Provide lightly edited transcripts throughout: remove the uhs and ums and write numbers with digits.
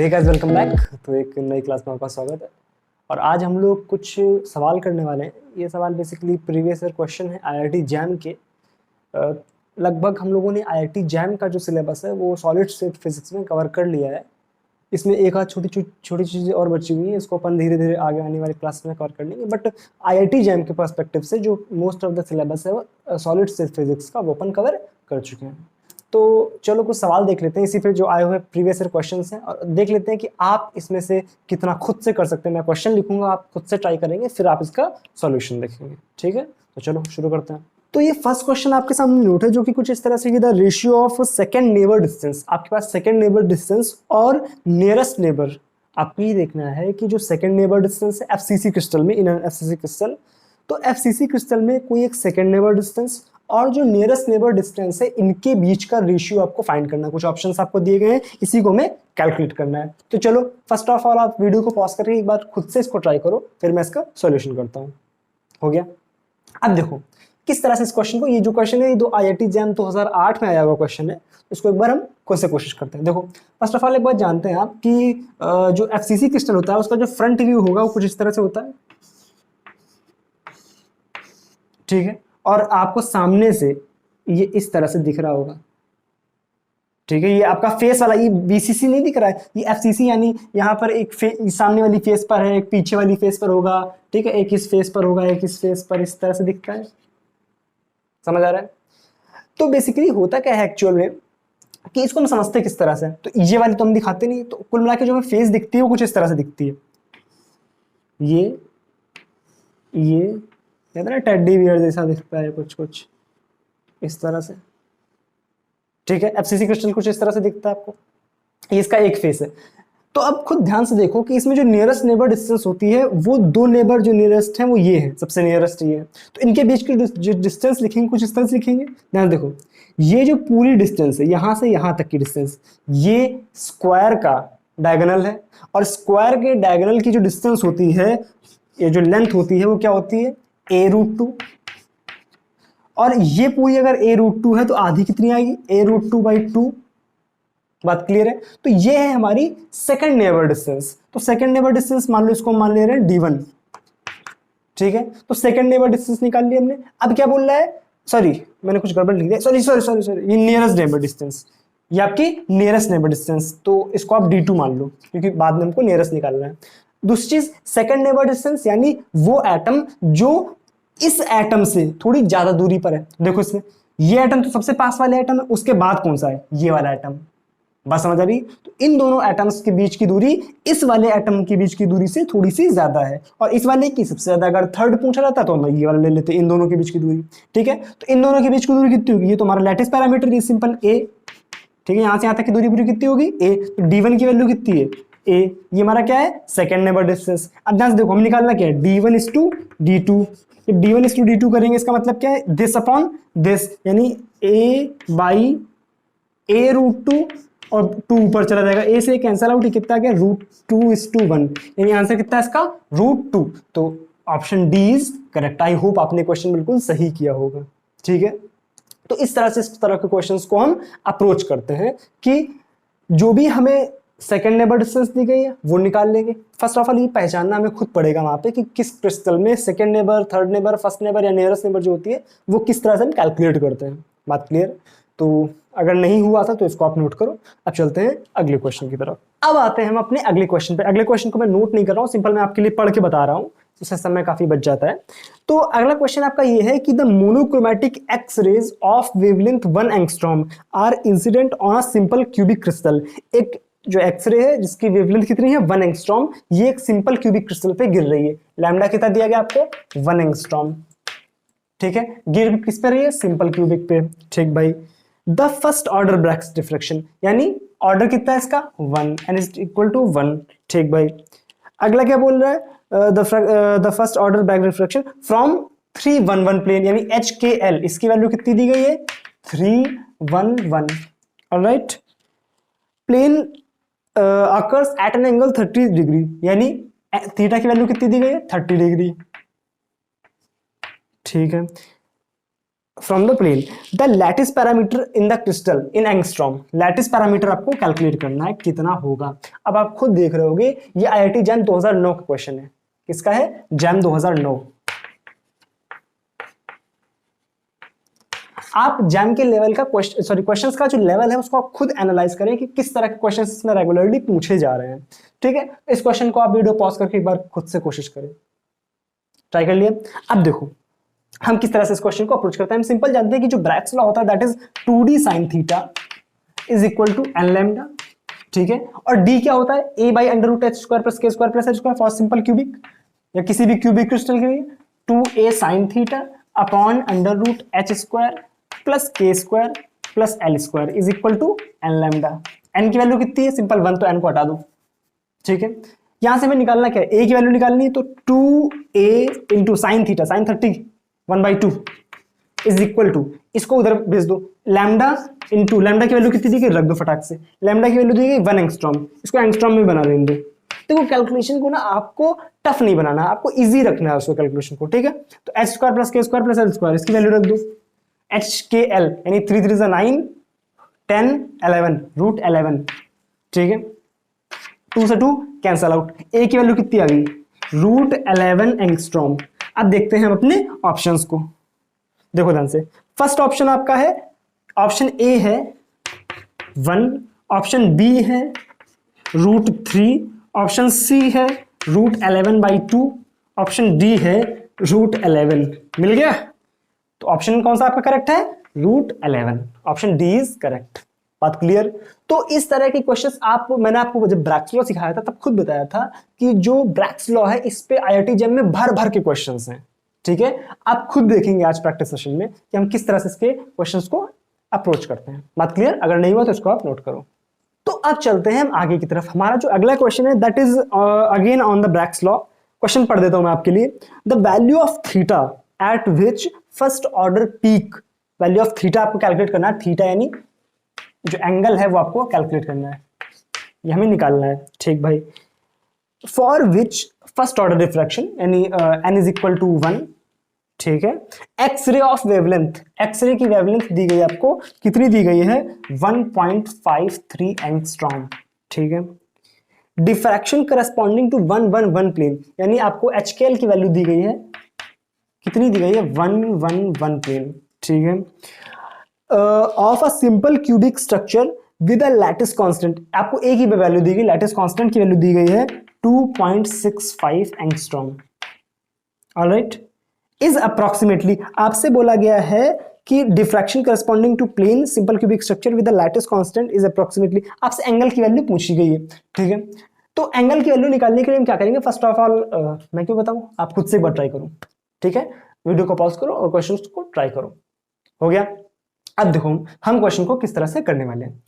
Hey guys, welcome back. तो एक नई क्लास में आपका स्वागत है। और आज हम लोग कुछ सवाल करने वाले हैं। ये सवाल बेसिकली प्रीवियस ईयर क्वेश्चन है आईआईटी जैम के। लगभग हम लोगों ने आईआईटी जैम का जो सिलेबस है वो सॉलिड स्टेट फिजिक्स में कवर कर लिया है। इसमें एक आध छोटी चीज़ें और बची हुई हैं, इसको अपन धीरे धीरे आगे आने वाली क्लास में कवर कर लेंगे। बट आईआईटी जैम के पर्सपेक्टिव से जो मोस्ट ऑफ द सिलेबस है वो सॉलिड स्टेट फिजिक्स का वो अपन कवर कर चुके हैं। तो चलो कुछ सवाल देख लेते हैं इसी पे जो आए हुए प्रीवियस ईयर क्वेश्चंस हैं, और देख लेते हैं कि आप इसमें से कितना खुद से कर सकते हैं। मैं क्वेश्चन लिखूंगा, आप खुद से ट्राई करेंगे, फिर आप इसका सॉल्यूशन देखेंगे। ठीक है, तो चलो शुरू करते हैं। तो ये फर्स्ट क्वेश्चन आपके सामने नोट है, जो कि कुछ इस तरह से कि the ratio of second neighbour distance. आपके पास सेकंड नेबर डिस्टेंस और नियरेस्ट नेबर, आपको ये देखना है कि जो सेकंड नेबर डिस्टेंस है एफसीसी क्रिस्टल में, इन एफसीसी क्रिस्टल, तो एफसीसी क्रिस्टल में कोई एक सेकंड नेबर डिस्टेंस और जो नियरेस्ट नेबर डिस्टेंस है, इनके बीच का रेशियो आपको फाइंड करना है। कुछ ऑप्शंस आपको दिए गए हैं, इसी को हमें कैलकुलेट करना है। तो चलो फर्स्ट ऑफ ऑल आप वीडियो को पॉज करके एक बार खुद से इसको ट्राई करो, फिर मैं इसका सॉल्यूशन करता हूँ। हो गया? अब देखो किस तरह से इस क्वेश्चन को, ये जो क्वेश्चन है ये आईआईटी जैम 2008 में आया हुआ क्वेश्चन है, इसको एक बार हम खुद से कोशिश करते हैं। देखो फर्स्ट ऑफ ऑल एक बात जानते हैं आप कि जो एफसीसी क्रिस्टल होता है उसका जो फ्रंट व्यू होगा वो कुछ इस तरह से होता है। ठीक है, और आपको सामने से ये इस तरह से दिख रहा होगा। ठीक है, ये आपका फेस वाला, ये बीसीसी नहीं दिख रहा है, ये एफसीसी, यानी यहाँ पर एक सामने वाली फेस पर है, एक पीछे वाली फेस पर होगा। ठीक है, एक इस फेस पर होगा, एक इस फेस पर, इस तरह से दिखता है। समझ आ रहा है? तो बेसिकली होता क्या है एक्चुअल में कि इसको हम समझते किस तरह से, तो ये वाली तो हम दिखाते नहीं। तो कुल मिला के जो हमें फेस दिखती है वो कुछ इस तरह से दिखती है। ये कहते हैं ना टेडी बियर जैसा दिखता है, कुछ कुछ इस तरह से। ठीक है, एफसीसी क्रिस्टल कुछ इस तरह से दिखता है आपको। ये इसका एक फेस है। तो अब खुद ध्यान से देखो कि इसमें जो नियरेस्ट नेबर डिस्टेंस होती है वो दो नेबर जो नियरेस्ट हैं वो ये है, सबसे नियरेस्ट ये है। तो इनके बीच की जो डिस्टेंस लिखेंगे कुछ इस तरह से लिखेंगे। ध्यान देखो, ये जो पूरी डिस्टेंस है यहां से यहां तक की डिस्टेंस, ये स्क्वायर का डायगोनल है। और स्क्वायर के डायगोनल की जो डिस्टेंस होती है, ये जो लेंथ होती है वो क्या होती है, a√2। और ये पूरी अगर a√2 है तो आधी कितनी आएगी, a√2/2। बात क्लियर है? तो ये है हमारी सेकंड नेबर डिस्टेंस। तो सेकंड नेबर डिस्टेंस मान लो, इसको मान ले रहे हैं d1। ठीक है, तो सेकंड नेबर डिस्टेंस निकाल लिया हमने। अब क्या बोल रहा है, सॉरी मैंने कुछ गड़बड़ लिख दिया, सॉरी, ये नियरेस्ट नेबर डिस्टेंस, ये आपकी नियरेस्ट नेबर डिस्टेंस। तो इसको आप d2 मान लो, क्योंकि बाद में हमको नियरेस्ट निकालना है। दूसरी चीज सेकंड नेबर डिस्टेंस, यानी वो एटम जो इस एटम से थोड़ी ज्यादा दूरी पर है। देखो इसमें ये एटम तो सबसे पास वाले एटम है, उसके बाद कौन सा है, ये वाला एटम। बात समझ आ रही? तो इन दोनों एटम्स के बीच की दूरी इस वाले एटम के बीच की दूरी से थोड़ी सी ज्यादा है, और इस वाले की सबसे ज्यादा। अगर थर्ड पूछा जाता तो हम ये वाला ले लेते, इन दोनों के बीच की दूरी। ठीक है, तो इन दोनों के बीच की दूरी कितनी होगी, ये तो हमारा लेटेस्ट पैरामीटर, ये सिंपल a। ठीक है, यहां से यहां तक की दूरी पूरी कितनी होगी, a। तो d1 की वैल्यू कितनी है, a। ये हमारा क्या है, सेकंड नेबर डिस्टेंस। अब ध्यान से देखो, हम निकालना क्या है, d1:d2। जब d1:d2 करेंगे इसका मतलब क्या है, दिस अपॉन दिस, यानी a/a√2, और 2 ऊपर चला जाएगा, a से कैंसल आउट, कितना गया, √2:1, यानी आंसर कितना है इसका, √2। तो option D is correct. I hope आपने क्वेश्चन बिल्कुल सही किया होगा। ठीक है, तो इस तरह के क्वेश्चंस को हम अप्रोच करते हैं कि जो भी हमें सेकंड नेबर डिस्टेंस दी गई है वो निकाल लेंगे। फर्स्ट ऑफ ऑल ये पहचानना हमें खुद पड़ेगा वहां पे कि किस क्रिस्टल में second neighbour, third neighbour, first neighbour या नियरेस्ट नेबर जो होती है वो किस तरह से हम कैलकुलेट करते हैं। बात क्लियर? तो अगर नहीं हुआ था तो इसको आप नोट करो। अब चलते हैं अगले क्वेश्चन की तरफ। अब आते हैं हम अपने अगले क्वेश्चन पे। अगले क्वेश्चन को मैं नोट नहीं कर रहा हूँ, सिंपल मैं आपके लिए पढ़ के बता रहा हूँ, इससे समय काफी बच जाता है। तो अगला क्वेश्चन आपका ये है कि the monochromatic X rays of wavelength 1 angstrom are incident on a simple cubic crystal. एक जो एक्सरे है जिसकी वेवलेंथ कितनी है, 1 एंगस्ट्रॉम, ये एक सिंपल क्यूबिक क्रिस्टल पे गिर रही है। लैम्डा कितना दिया गया आपको, 1 एंगस्ट्रॉम। ठीक है, गिर किस पे रही है, सिंपल क्यूबिक पे। ठीक भाई, the first order Bragg's diffraction, यानी ऑर्डर कितना है इसका, 1 एन इज इक्वल टू 1। ठीक भाई, अगला क्या बोल रहा है, the first order Bragg diffraction from 311 plane, यानी HKL, इसकी वैल्यू कितनी दी गई है, 311। Alright, plane occurs at an angle 30 degree, यानी थीटा की वैल्यू कितनी दी गई है, 30 डिग्री। ठीक है, from the plane the lattice parameter in the crystal in angstrom. Lattice parameter आपको कैलकुलेट करना है कितना होगा। अब आप खुद देख रहे होगे ये आईआईटी जैम 2009 का क्वेश्चन है। किसका है? जैम 2009। आप जैम के लेवल का क्वेश्चंस का जो लेवल है उसको आप खुद एनालाइज करें कि किस तरह के क्वेश्चंस इसमें रेगुलरली पूछे जा रहे हैं। ठीक है, इस क्वेश्चन को आप वीडियो पॉज करके एक बार खुद से कोशिश करें। ट्राई कर लिया? अब देखो हम किस तरह से इस क्वेश्चन को अप्रोच करते हैं। हम सिंपल जानते हैं कि जो ब्रैग्स लॉ होता है that is 2d sin theta is equal to n lambda. ठीक है, और d क्या होता है? a by under root h square plus k square plus h square for simple cubic या किसी भी क्यूबिक क्रिस्टल के लिए 2a sin theta upon under root h square plus k square plus l square is equal to n lambda. n की value कितनी है? Simple 1, तो n को हटा दो। ठीक है, यहां से हमें निकालना क्या है? a की वैल्यू निकालनी है, तो 2a into sine theta sine 30 1/2 is equal to, इसको उधर भेज दो, लैम्डा इंटू लैम्डा की वैल्यू कितनी दी गई? रख दो फटाक से। लैम्डा की वैल्यू दी गई 1 एंगस्ट्रॉम, इसको एंगस्ट्रॉम में बना देंगे। देखो कैलकुलेशन को ना आपको टफ नहीं बनाना, आपको इजी रखना है उसको कैलकुलेशन को। ठीक है, तो H square plus k square plus l square इसकी वैल्यू रख दो। एच के एल यानी 3 3 9 10 11 रूट 11। ठीक है, 2 से 2 कैंसल आउट। ए की वैल्यू कितनी आ गई? Root 11 angstrom. अब देखते हैं हम अपने ऑप्शंस को। देखो ध्यान से, फर्स्ट ऑप्शन आपका है, ऑप्शन ए है 1, ऑप्शन बी है रूट 3, ऑप्शन सी है रूट 11/2, ऑप्शन डी है रूट 11। मिल गया? तो ऑप्शन कौन सा आपका करेक्ट है? Root 11। Option D is correct. बात क्लियर? तो इस तरह के क्वेश्चंस मैंने आपको जब ब्रैग्स लॉ सिखाया था तब खुद बताया था कि जो ब्रैग्स लॉ है इस पे आईआईटी जेईई में भर भर के क्वेश्चंस हैं। ठीक है, आप खुद देखेंगे आज प्रैक्टिस सेशन में कि हम किस तरह से इसके क्वेश्चंस को अप्रोच करते हैं। बात क्लियर? अगर नहीं हुआ तो इसको आप नोट करो। तो अब चलते हैं हम आगे की तरफ। हमारा जो अगला क्वेश्चन है that is again on the Bragg's law. Question पढ़ देता हूं मैं आपके लिए। The value of theta eight which first order peak, value of theta आपको कैलकुलेट करना है। थीटा यानी जो एंगल है वो आपको कैलकुलेट करना है, ये हमें निकालना है। ठीक भाई, for which first order diffraction यानी n इज इक्वल टू 1। ठीक है, एक्सरे ऑफ वेवलेंथ, एक्सरे की वेवलेंथ दी गई आपको, कितनी दी गई है? 1.53 एंगस्ट्रॉम। ठीक है, डिफ्रैक्शन करस्पॉन्डिंग टू 111 प्लेन यानी आपको HKL की वैल्यू दी गई है, कितनी दी गई है? 111 प्लेन। ठीक है, of a simple cubic structure with a lattice constant, आपको एक ही वैल्यू दी गई, लैटिस कांस्टेंट की वैल्यू दी गई है 2.65 एंगस्ट्रॉम। ऑलराइट, इज अप्रोक्सीमेटली, आपसे बोला गया है कि diffraction corresponding to plane simple cubic structure with a lattice constant is approximately, आपसे एंगल की वैल्यू पूछी गई है। ठीक है, तो एंगल की वैल्यू निकालने के लिए हम क्या करेंगे? फर्स्ट ऑफ ऑल मैं क्यों बताऊं, आप खुद से एक बार ट्राई करो। ठीक है, वीडियो को पॉज करो और क्वेश्चन को ट्राई करो। हो गया? अब देखो हम क्वेश्चन को किस तरह से करने वाले हैं।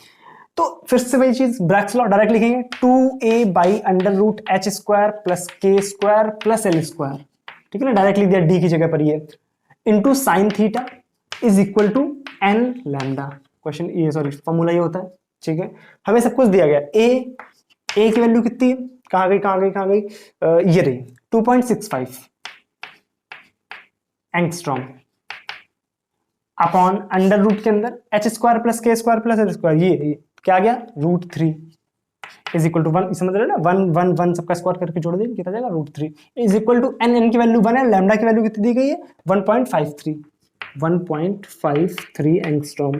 तो फिर से वही चीज, ब्रैग्स लॉ डायरेक्ट लिखेंगे, 2a by under root h square plus k square plus l square. ठीक है ना, डायरेक्ट लिख दिया डी की जगह पर ये, into sine theta is equal to n lambda. Question ये फॉर्मूला ये होता है। ठीक है, हमें सब कुछ दिया गया। ए की वैल्यू कितनी है? कहां गई कहां गई कहां गई? ये रही 2.65 एंगस्ट्रॉम अपॉन अंडर रूट के अंदर h square plus k square plus l square, ये क्या आ गया? Root 3 is equal to 1। समझ रहे ना, 1 1 1 सबका स्क्वायर करके जोड़ देंगे, कितना जाएगा? Root 3 is equal to n की वैल्यू 1 है, लैम्डा की वैल्यू कितनी दी गई है? 1.53 एंगस्ट्रॉम।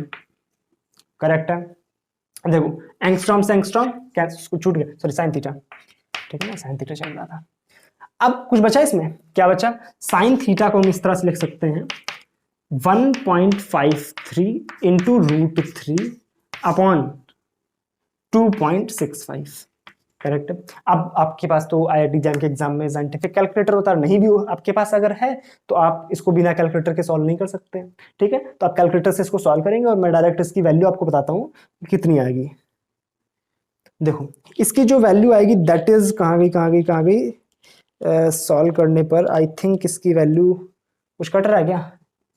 करेक्ट है? देखो एंगस्ट्रॉम से एंगस्ट्रॉम क्या छूट गया, सॉरी साइन थीटा। ठीक है ना, साइन थीटा चल रहा था। अब कुछ बचा इसमें, क्या बचा? साइन थीटा को हम इस तरह से लिख सकते हैं 1.53 इंटू रूट 3 अपॉन 2.65। करेक्ट। अब आपके पास तो आईआईटी जैम के एग्जाम में साइंटिफिक कैलकुलेटर होता है, नहीं भी हो आपके पास अगर है तो आप इसको बिना कैलकुलेटर के सॉल्व नहीं कर सकते। ठीक है, तो आप कैलकुलेटर से इसको सॉल्व करेंगे और मैं डायरेक्ट इसकी वैल्यू आपको बताता हूँ कितनी आएगी। देखो इसकी जो वैल्यू आएगी दैट इज कहाँ गई कहाँ गई कहाँ गई, सॉल्व करने पर आई थिंक इसकी वैल्यू कुछ कट रहा है क्या,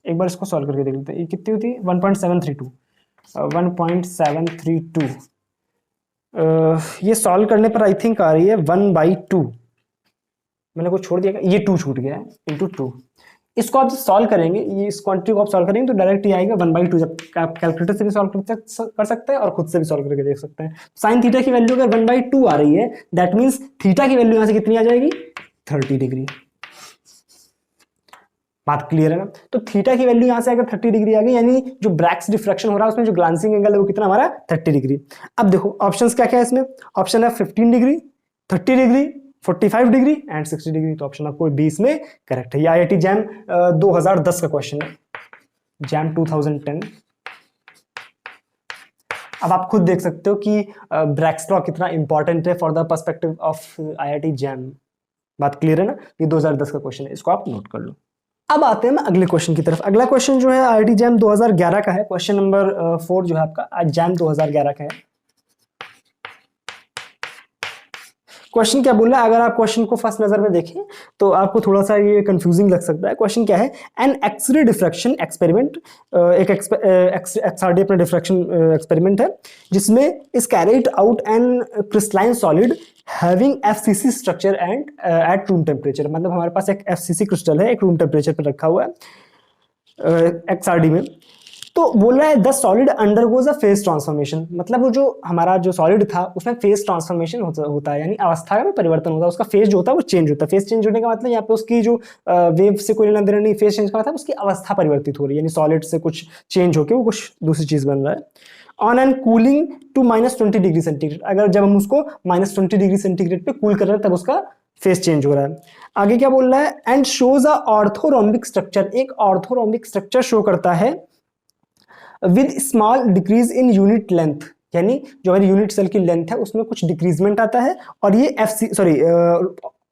एक बार इसको सॉल्व करके देख लेते हैं। ये कितनी होती है? 1.732 1.732 ये सॉल्व करने पर आई थिंक आ रही है 1/2। मैंने कुछ छोड़ दिया, ये 2 छूट गया है, इंटू 2 इसको आप सॉल्व करेंगे, ये इस क्वांटिटी को आप सॉल्व करेंगे तो डायरेक्ट ये आएगा 1/2, जब आप कैलकुलेटर से भी सॉल्व कर सकते हैं और खुद से भी सॉल्व करके देख सकते हैं। साइन थीटा की वैल्यू अगर 1/2 आ रही है, दैट मीन्स थीटा की वैल्यू यहां से कितनी आ जाएगी, 30 डिग्री। बात क्लियर है ना? तो थीटा की वैल्यू यहां से अगर 30 डिग्री आ गई, यानी जो ब्रैक्स डिफ्रैक्शन हो रहा है उसमें जो ग्लांसिंग एंगल है वो कितना हमारा 30 डिग्री। अब देखो ऑप्शंस क्या क्या है इसमें, ऑप्शन है 15 degree, 30 degree, 45 degree and 60 degree. तो ऑप्शन आपको 20 में करेक्ट है। ये IIT जैम 2010 का क्वेश्चन है, जैम 2010। अब आप खुद देख सकते हो कि ब्रैक्स लॉ कितना इंपॉर्टेंट है for the perspective of IIT jam. बात क्लियर है ना? ये 2010 का क्वेश्चन है, इसको आप नोट कर लो। अब आते हैं मैं अगले क्वेश्चन की तरफ। अगला क्वेश्चन जो है IIT जैम 2011 का है, क्वेश्चन नंबर 4 जो है आपका जैम 2011 का है। क्वेश्चन क्या बोल रहा है, अगर आप क्वेश्चन को फर्स्ट नजर में देखें तो आपको थोड़ा सा ये कंफ्यूजिंग लग सकता है। क्वेश्चन क्या है, एन एक्सरे डिफ्रैक्शन एक्सपेरिमेंट, एक XRD अपना डिफ्रैक्शन एक्सपेरिमेंट है जिसमें is carried out an crystalline solid having FCC structure and at room temperature. मतलब हमारे पास एक FCC क्रिस्टल है, एक रूम टेम्परेचर पर रखा हुआ है XRD में। तो बोल रहा है the solid undergoes a phase transformation. मतलब वो जो हमारा जो सॉलिड था उसमें फेज ट्रांसफॉर्मेशन होता है, यानी अवस्था में परिवर्तन होता है, उसका फेज जो होता है वो चेंज होता है। फेज चेंज होने का मतलब यहाँ पे उसकी जो वेव से कोई लेना देना नहीं, फेज चेंज का मतलब उसकी अवस्था परिवर्तित हो रही है, यानी सॉलिड से कुछ चेंज होकर वो कुछ दूसरी चीज बन रहा है। On and cooling to -20 degree centigrade, अगर जब हम उसको -20 डिग्री सेंटीग्रेड पे कूल कर रहे हैं तब उसका फेस चेंज हो रहा है। आगे क्या बोल रहा है, and shows a orthorhombic structure, एक ऑर्थोरोम्बिक स्ट्रक्चर शो करता है with small decrease in unit length, यानी जो हमारी यूनिट सेल की लेंथ है उसमें कुछ डिक्रीजमेंट आता है और ये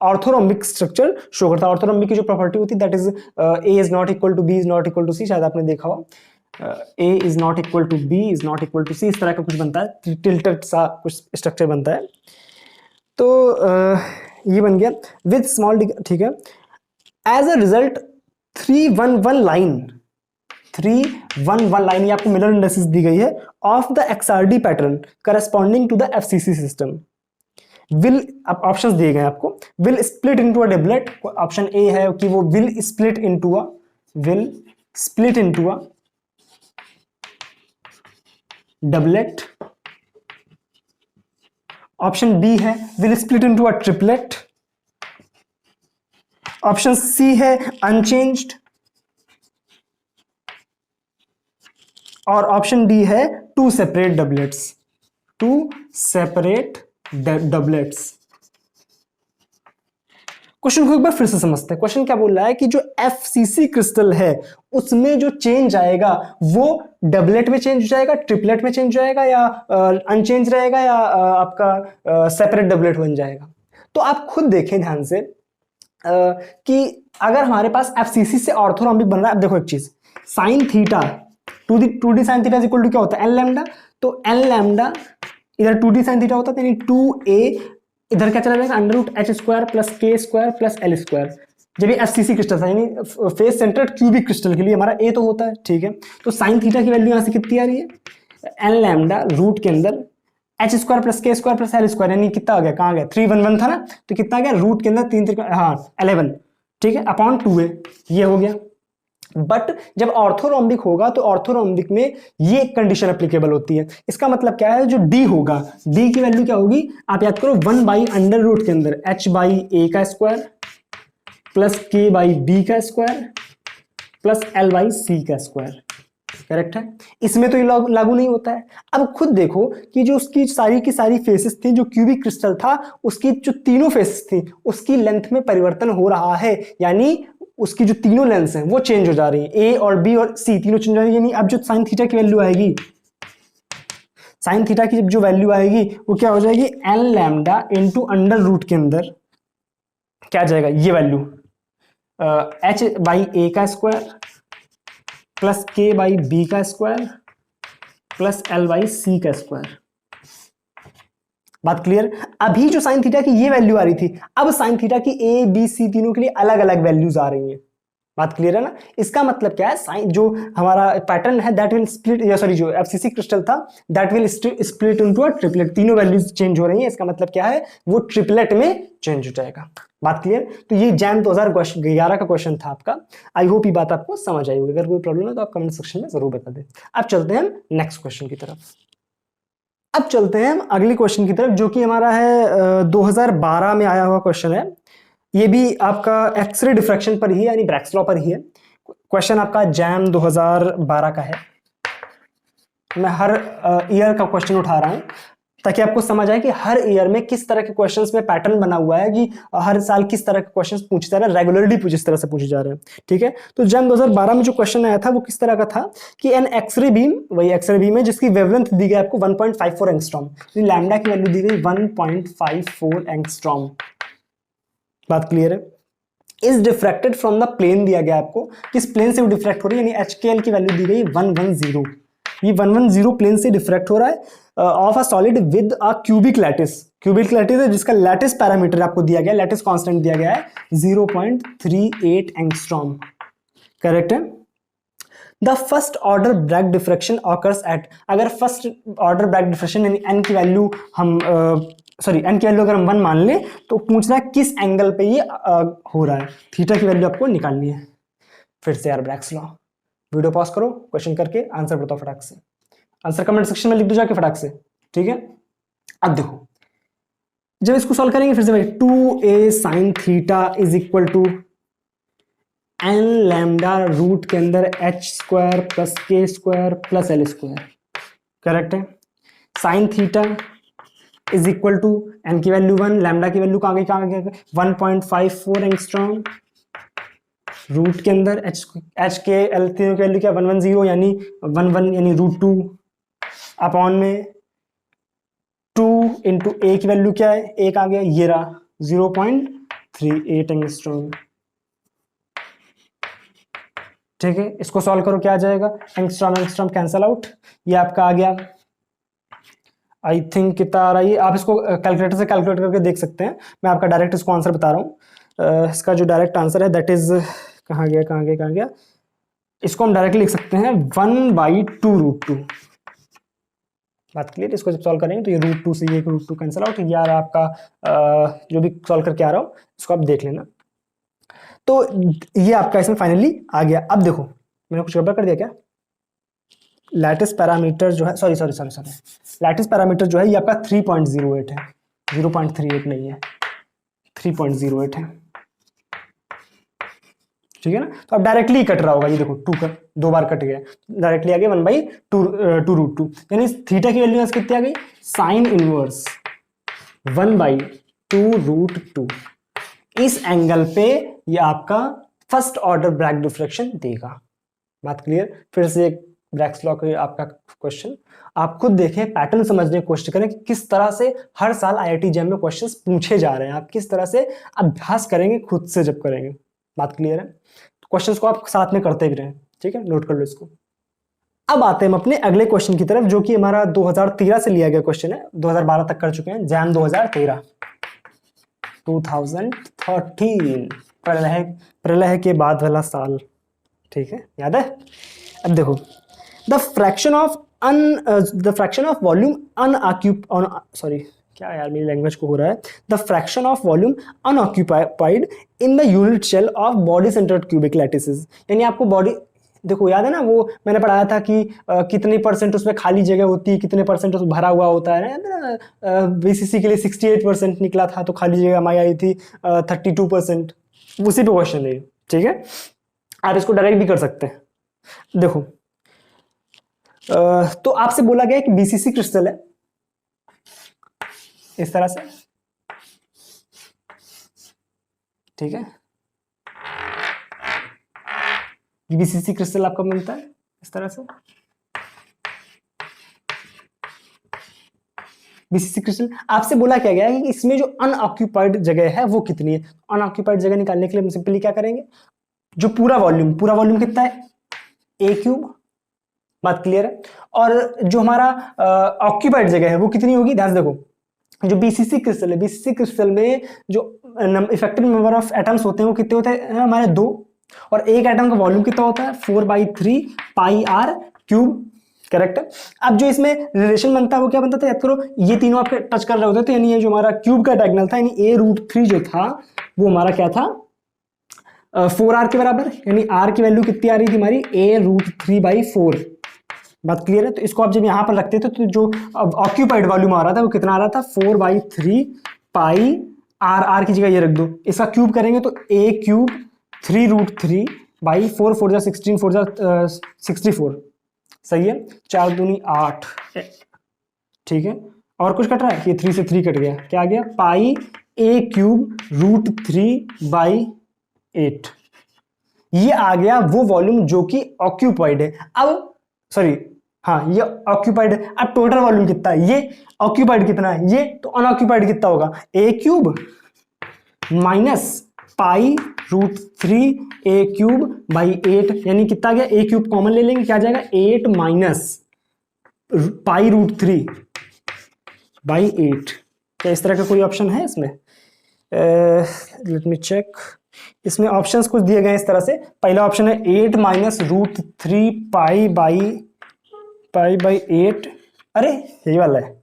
ऑर्थोरोम्बिक स्ट्रक्चर शो करता है। ऑर्थोरोम्बिक की जो प्रॉपर्टी होती है that is A is not equal to B is not equal to C, शायद आपने देखा हो A is not equal to B is not equal to C, इस तरह का कुछ बनता है, टिल्टेड सा कुछ स्ट्रक्चर बनता है। तो ये बन गया विद स्मॉल, ठीक है। एज अ रिजल्ट 311 लाइन ये आपको मिलर इंडिसेस दी गई है of the XRD pattern corresponding to the FCC system will, अब ऑप्शंस दिए गए आपको, will split into a doublet. Option A है कि वो will split into a doublet. Option B है will split into a triplet. Option C है unchanged और ऑप्शन डी है टू सेपरेट डबलेट्स। क्वेश्चन को एक बार फिर से समझते हैं। क्वेश्चन क्या बोल रहा है कि जो FCC क्रिस्टल है उसमें जो चेंज आएगा वो डबलेट में चेंज हो जाएगा, ट्रिपलेट में चेंज हो जाएगा, या अनचेंज रहेगा, या आपका सेपरेट डबलेट बन जाएगा। तो आप खुद देखें ध्यान से कि अगर हमारे पास FCC से ऑर्थोरोम्बिक बन रहा है, अब देखो एक चीज, sine theta 2D sine theta equal to क्या होता है, एन लैम्डा। तो एन लैम्डा इधर 2D साइन थीटा होता है, यानी 2a, इधर क्या चला जाएगा √H² plus K² plus L²। जब ये FCC क्रिस्टल था, यानी फेस सेंटर्ड क्यूबिक क्रिस्टल के लिए हमारा a तो होता है, ठीक है। तो साइन थीटा की वैल्यू यहां से कितनी आ रही है, एन लैम्डा रूट के अंदर H² plus K² plus L², यानी कितना आ गया, कहाँ गया 311 था ना, तो कितना आ गया रूट के अंदर 11, ठीक है, अपॉन 2a, ये हो गया। बट जब ऑर्थोरोम्बिक होगा तो ऑर्थोरोम्बिक में ये कंडीशन एप्लीकेबल होती है। इसका मतलब क्या है, जो डी होगा, डी की वैल्यू क्या होगी, आप याद करो 1/√, के अंदर H/a² plus K/b² plus L/c²। Correct है, इसमें तो ये लागू नहीं होता है। अब खुद देखो कि जो उसकी सारी की सारी फेसेस थी, जो क्यूबिक क्रिस्टल था उसकी जो तीनों फेसेस थी उसकी लेंथ में परिवर्तन हो रहा है, यानी उसकी जो तीनों लेंस हैं वो चेंज हो जा रही है, A और B और C तीनों चेंज हो रही है। यानी अब जो साइन थीटा की वैल्यू आएगी, साइन थीटा की जो वैल्यू आएगी वो क्या हो जाएगी, n lambda into under root के अंदर क्या आ जाएगा, ये value H/a² plus K/b² plus L/c²। बात क्लियर। अभी जो साइन थीटा की ये वैल्यू आ रही थी, अब साइन थीटा की A B C तीनों के लिए अलग अलग वैल्यूज आ रही हैं। बात क्लियर है ना? इसका मतलब क्या है, साइन जो हमारा पैटर्न है दैट विल स्प्लिट, या सॉरी जो एफसीसी क्रिस्टल था that will split into a triplet, तीनों वैल्यूज चेंज हो रही हैं, इसका मतलब क्या है, वो ट्रिपलेट में चेंज हो जाएगा। बात क्लियर? तो ये जैम 2011 का क्वेश्चन था आपका। आई होप ये बात आपको समझ आई होगी। अगर कोई प्रॉब्लम है तो आप कमेंट सेक्शन में जरूर बता दें। अब चलते हैं हम नेक्स्ट क्वेश्चन की तरफ। अब चलते हैं हम अगले क्वेश्चन की तरफ, जो कि हमारा है 2012 में आया हुआ क्वेश्चन है। ये भी आपका एक्सरे डिफ्रैक्शन पर ही, यानी ब्रैग्स लॉ पर ही है। क्वेश्चन आपका जैम 2012 का है। मैं हर ईयर का क्वेश्चन उठा रहा हूं ताकि आपको समझ आए कि हर ईयर में किस तरह के क्वेश्चंस में पैटर्न बना हुआ है, कि हर साल किस तरह के क्वेश्चंस पूछे जा रहे हैं, रेगुलरली जिस तरह से पूछे जा रहे हैं। ठीक है, तो जैम 2012 में जो क्वेश्चन आया था वो किस तरह का था कि एन एक्सरे बीम, वही एक्सरे बीम है जिसकी वेवलेंथ दी गई आपको 1.54 एंगस्ट्रॉम, लैम्डा की वैल्यू दी गई 1.54 एंगस्ट्रॉम। बात क्लियर है? Is diffracted from the plane दिया गया आपको, किस प्लेन से वो डिफ्रैक्ट हो रही है, यानी HKL की वैल्यू दी गई 110। ये 110 प्लेन से डिफ्रैक्ट हो रहा है of a solid with a cubic lattice. Cubic lattice है जिसका लैटिस पैरामीटर आपको दिया गया, लैटिस कांस्टेंट दिया गया है 0.38 एंगस्ट्रॉम। करेक्ट है? The first order Bragg diffraction occurs at, अगर फर्स्ट ऑर्डर ब्रैग डिफ्रैक्शन यानी एन की वैल्यू हम एन की वैल्यू अगर हम 1 मान लें तो पूछना है किस एंगल पे ये हो रहा है, थीटा की वैल्यू आपको निकालनी है। फिर से यार ब्रैग्स लॉ, वीडियो पॉज करो, क्वेश्चन करके आंसर बताओ फटाक से, आंसर कमेंट सेक्शन में लिख दो जाके फटाक से। ठीक है, अब देखो जब इसको सॉल्व करेंगे फिर से भाई, 2a sin theta is equal to n lambda root के अंदर h² plus k² plus l²। Correct है? Sine theta is equal to n की वैल्यू 1, लैम्डा की वैल्यू कहाँ गई 1.54 एंगस्ट्रॉम, रूट के अंदर h के l तीनों की वैल्यू क्या 110, यानी 11 यानी √2 अपॉन में 2 इंटू a की वैल्यू क्या है, एक आ गया ये रहा 0.38 एंगस्ट्रॉम। ठीक है, इसको सॉल्व करो, क्या आ जाएगा, एंगस्ट्रॉम एंगस्ट्रॉम कैंसल आउट, ये आपका आ गया आई थिंक कितना आ रहा है, आप इसको कैलकुलेटर से कैलकुलेट करके देख सकते हैं। मैं आपका डायरेक्ट इसको आंसर बता रहा हूँ। इसका जो डायरेक्ट आंसर है दैट इज कहाँ गया, इसको हम डायरेक्टली लिख सकते हैं 1/2√2। बात क्लियर? इसको जब सॉल्व करेंगे तो ये √2 से ये √2 कैंसिल आउट, यार आपका जो भी सॉल्व करके आ रहा हूँ इसको आप देख लेना। तो ये आपका इसमें फाइनली आ गया। अब देखो मैंने कुछ गड़बड़ कर दिया क्या, लैटिस पैरामीटर जो है, सॉरी लैटिस पैरामीटर जो है ये आपका 3.08 है, 0.38 नहीं है, 3.08 है। ठीक है ना? तो अब डायरेक्टली कट रहा होगा, ये देखो 2 का 2 बार कट गया, डायरेक्टली आ गया 1/2√2, यानी थीटा की वैल्यू कितनी आ गई, साइन इनवर्स 1/2√2। इस एंगल पे ये आपका फर्स्ट ऑर्डर ब्रैग डिफ्रैक्शन देगा। बात क्लियर? फिर से एक ब्रैग्स लॉ का आपका क्वेश्चन, आप खुद देखें, पैटर्न समझने की कोशिश करें कि किस तरह से हर साल IIT जैम में क्वेश्चंस पूछे जा रहे हैं, आप किस तरह से अभ्यास करेंगे खुद से जब करेंगे। बात क्लियर है? तो क्वेश्चंस को आप साथ में करते भी रहें। ठीक है, नोट कर लो इसको। अब आते हैं हम अपने अगले क्वेश्चन की तरफ, जो कि हमारा 2013 से लिया गया क्वेश्चन है, 2012 तक कर चुके हैं, जैम 2013 2013 प्रलय के बाद वाला साल। ठीक है, याद है? अब देखो द फ्रैक्शन ऑफ वॉल्यूम क्या यार मेरी लैंग्वेज को हो रहा है, the fraction of volume unoccupied in the unit cell of body centred cubic lattices, यानी आपको बॉडी, देखो याद है ना वो मैंने पढ़ाया था कि कितनी % उसमें खाली जगह होती है, कितने % उसमें भरा हुआ होता है ना, BCC के लिए 68% निकला था, तो खाली जगह हमारी आई थी 32%, उसी पे क्वेश्चन है। ठीक है, आप इसको डायरेक्ट भी कर सकते हैं। देखो तो आपसे बोला गया कि BCC क्रिस्टल है इस तरह से, ठीक है, BCC क्रिस्टल आपको मिलता है इस तरह से, BCC क्रिस्टल। आपसे बोला क्या गया है कि इसमें जो अनऑक्यूपाइड जगह है वो कितनी है, अनऑक्यूपाइड जगह निकालने के लिए हम सिंपली क्या करेंगे, जो पूरा वॉल्यूम कितना है, A3। बात क्लियर है? और जो हमारा ऑक्यूपाइड जगह है वो कितनी होगी, ध्यान से देखो, जो BCC क्रिस्टल है, BCC क्रिस्टल में जो इफेक्टिव नंबर ऑफ एटम्स होते हैं वो कितने होते हैं हमारे, 2। और एक एटम का वॉल्यूम कितना होता है 4/3 पाई आर क्यूब, करेक्ट है। अब जो इसमें रिलेशन बनता है वो क्या बनता था, याद करो, ये तीनों आपके टच कर रहे होते थे, यानी ये जो हमारा क्यूब का डायगोनल था, यानी a√3 जो था वो हमारा क्या था 4r के बराबर, यानी r की वैल्यू कितनी आ रही थी हमारी a√3/4। बात क्लियर है। तो इसको आप जब यहां पर रखते थे तो जो ऑक्यूपाइड वॉल्यूम आ रहा था वो कितना आ रहा था 4/3 पाई r की जगह ये रख दो, इसका क्यूब करेंगे तो a³ 3√3/4, 4 जा 16, 4 जा 64, सही है, 4 दूनी 8, ठीक है। और कुछ कट रहा है, ये 3 से 3 कट गया, क्या आ गया पाई a³√3/8, ये आ गया वो वॉल्यूम जो कि ऑक्यूपाइड है। अब सॉरी, हाँ ये ऑक्यूपाइड है। अब टोटल वॉल्यूम कितना है, ये ऑक्यूपाइड कितना है, ये तो अनऑक्यूपाइड कितना होगा a³ माइनस π√3a³/8, यानी कितना गया a³ कॉमन ले लेंगे, क्या जाएगा 8 माइनस π√3/8। क्या इस तरह का कोई ऑप्शन है इसमें? Let me check. इसमें ऑप्शंस कुछ दिए गए इस तरह से। पहला ऑप्शन है 8 माइनस √3 π/8, अरे यही वाला है,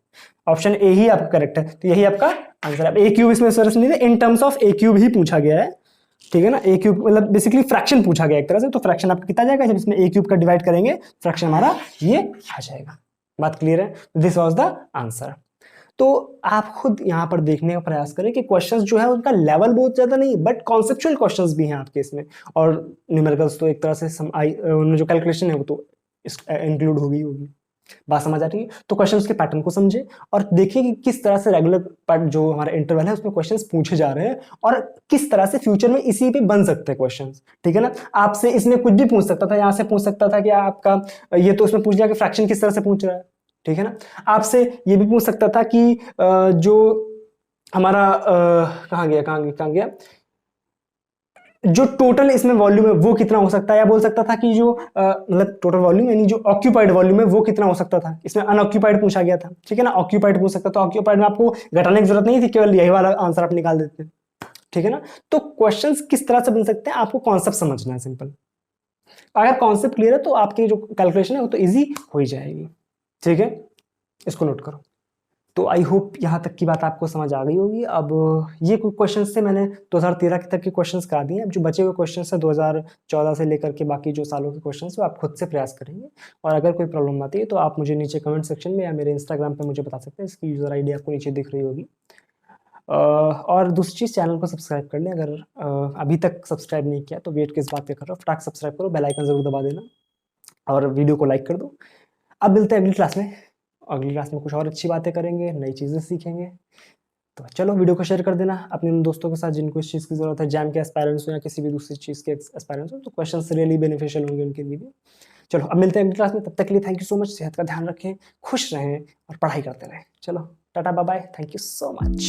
ऑप्शन ए ही आपका करेक्ट है, तो यही आपका आंसर है। a³ इसमें इस तरह से नहीं है, इन टर्म्स ऑफ a³ ही पूछा गया है, ठीक है ना। a³ मतलब बेसिकली फ्रैक्शन पूछा गया एक तरह से, तो फ्रैक्शन आपका कितना जाएगा, जब इसमें a³ का डिवाइड करेंगे फ्रैक्शन हमारा ये आ जाएगा। बात क्लियर है, दिस वाज द आंसर। तो आप खुद यहाँ पर देखने का प्रयास करें कि क्वेश्चंस जो है उनका लेवल बहुत ज्यादा नहीं, बट कॉन्सेप्चुअल क्वेश्चंस भी हैं आपके इसमें, और न्यूमेरिकल्स तो एक तरह से उनमें जो कैलकुलेशन है वो तो इंक्लूड होगी। बात समझ आ रही है? तो क्वेश्चंस के पैटर्न को समझे और देखिए कि किस तरह से रेगुलर जो हमारा इंटरवल है उसमें क्वेश्चंस पूछे जा रहे हैं और किस तरह से फ्यूचर में इसी पे बन सकते हैं क्वेश्चंस, ठीक है ना। आपसे इसमें कुछ भी पूछ सकता था, यहाँ से पूछ सकता था कि आपका ये तो उसमें पूछ लिया कि फ्रैक्शन किस तरह से पूछ रहा है, ठीक है ना। आपसे ये भी पूछ सकता था कि जो हमारा कहाँ गया जो टोटल इसमें वॉल्यूम है वो कितना हो सकता है, या बोल सकता था कि जो मतलब टोटल वॉल्यूम यानी जो ऑक्यूपाइड वॉल्यूम है वो कितना हो सकता था। इसमें अनऑक्यूपाइड पूछा गया था, ठीक है ना। ऑक्यूपाइड पूछ सकता था, ऑक्यूपाइड में आपको घटाने की जरूरत नहीं थी, केवल यही वाला आंसर आप निकाल देते, ठीक है ना। तो क्वेश्चंस किस तरह से बन सकते हैं आपको कॉन्सेप्ट समझना है, सिंपल। अगर कॉन्सेप्ट क्लियर है तो आपकी जो कैलकुलेशन है वो तो ईजी हो ही जाएगी, ठीक है। इसको नोट करो। तो आई होप यहाँ तक की बात आपको समझ आ गई होगी। अब ये कुछ क्वेश्चंस थे, मैंने 2013 तक के क्वेश्चंस करा दिए। अब जो बचे हुए क्वेश्चंस है 2014 से लेकर के बाकी जो सालों के क्वेश्चंस वो आप खुद से प्रयास करेंगे। और अगर कोई प्रॉब्लम आती है तो आप मुझे नीचे कमेंट सेक्शन में या मेरे इंस्टाग्राम पे मुझे बता सकते हैं। इसकी यूज़र ID आपको नीचे दिख रही होगी। और दूसरी चीज़, चैनल को सब्सक्राइब कर लें। अगर अभी तक सब्सक्राइब नहीं किया तो वेट किस बात पे कर रहे हो, फटाक सब्सक्राइब करो, बेल आइकन जरूर दबा देना और वीडियो को लाइक कर दो। अब मिलते हैं अगली क्लास में। अगली क्लास में कुछ और अच्छी बातें करेंगे, नई चीज़ें सीखेंगे। तो चलो वीडियो को शेयर कर देना अपने उन दोस्तों के साथ जिनको इस चीज़ की ज़रूरत है, जैम के एस्पायरेंट्स हो या किसी भी दूसरी चीज़ के एस्पायरेंट्स हो, तो क्वेश्चंस रियली बेनिफिशियल होंगे उनके लिए भी। चलो अब मिलते हैं अगली क्लास में, तब तक के लिए थैंक यू सो मच। सेहत का ध्यान रखें, खुश रहें और पढ़ाई करते रहें। चलो tata bye bye, thank you so much.